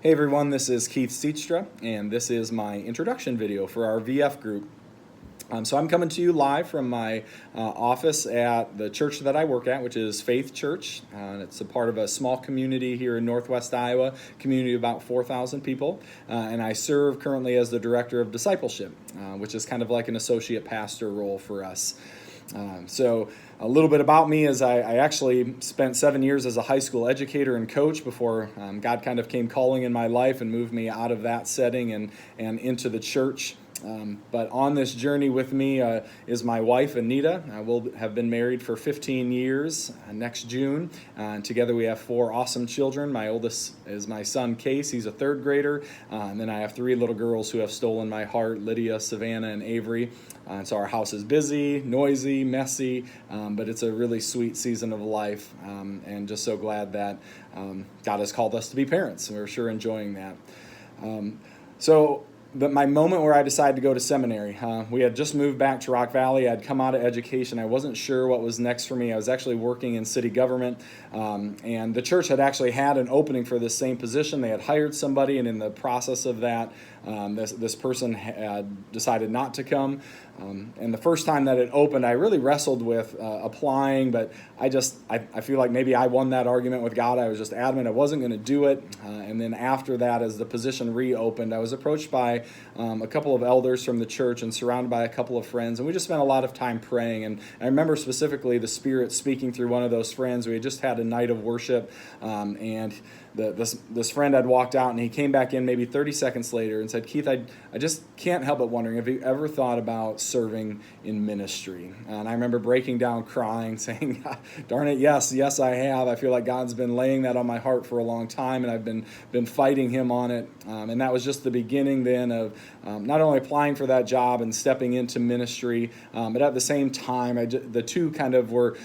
Hey everyone, this is Keith Seatstra, and this is my introduction video for our VF group. So I'm coming to you live from my office at the church that I work at, which is Faith Church. It's a part of a small community here in Northwest Iowa, community of about 4,000 people. And I serve currently as the director of discipleship, which is kind of like an associate pastor role for us. So a little bit about me is I actually spent 7 years as a high school educator and coach before God kind of came calling in my life and moved me out of that setting and into the church. But on this journey with me is my wife, Anita. We'll have been married for 15 years next June. Together we have 4 awesome children. My oldest is my son, Case. He's a 3rd grader. And then I have 3 little girls who have stolen my heart, Lydia, Savannah, and Avery. So our house is busy, noisy, messy, but it's a really sweet season of life. And just so glad that God has called us to be parents. And we're sure enjoying that. But my moment where I decided to go to seminary, we had just moved back to Rock Valley. I'd come out of education. I wasn't sure what was next for me. I was actually working in city government, and the church had actually had an opening for this same position. They had hired somebody, and in the process of that, this person had decided not to come. And the first time that it opened, I really wrestled with applying, but I feel like maybe I won that argument with God. I was just adamant I wasn't going to do it. And then after that, as the position reopened, I was approached by a couple of elders from the church and surrounded by a couple of friends. And we just spent a lot of time praying. And I remember specifically the Spirit speaking through one of those friends. We had just had a night of worship, and this friend had walked out, and he came back in maybe 30 seconds later and said, "Keith, I just can't help but wondering, have you ever thought about serving in ministry?" And I remember breaking down crying, saying, "Darn it, yes, I have. I feel like God's been laying that on my heart for a long time, and I've been fighting Him on it." And that was just the beginning then of not only applying for that job and stepping into ministry, but at the same time, the two kind of were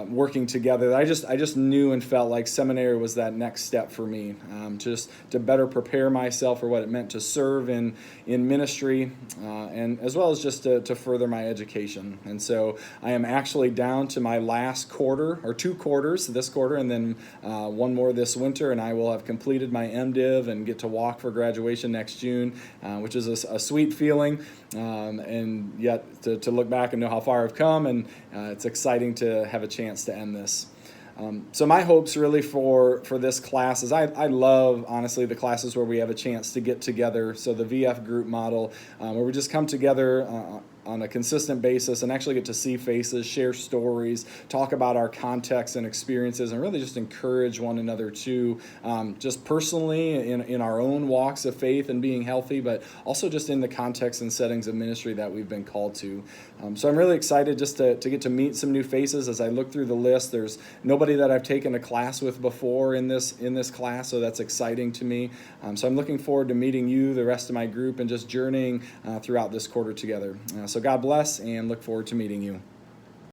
working together. I just knew and felt like seminary was that next step for me, just to better prepare myself for what it meant to serve in ministry, and as well as just to further my education. And so I am actually down to my last quarter, or 2 quarters this quarter, and then one more this winter, and I will have completed my MDiv and get to walk for graduation next June, which is a sweet feeling, and yet to look back and know how far I've come, and it's exciting to have a chance to end this. So my hopes really for this class is I love, honestly, the classes where we have a chance to get together. So the VF group model, where we just come together on a consistent basis and actually get to see faces, share stories, talk about our context and experiences, and really just encourage one another to just personally in our own walks of faith and being healthy, but also just in the context and settings of ministry that we've been called to. So I'm really excited just to get to meet some new faces. As I look through the list, there's nobody that I've taken a class with before in this class, so that's exciting to me. So I'm looking forward to meeting you, the rest of my group, and just journeying throughout this quarter together. So God bless, and look forward to meeting you.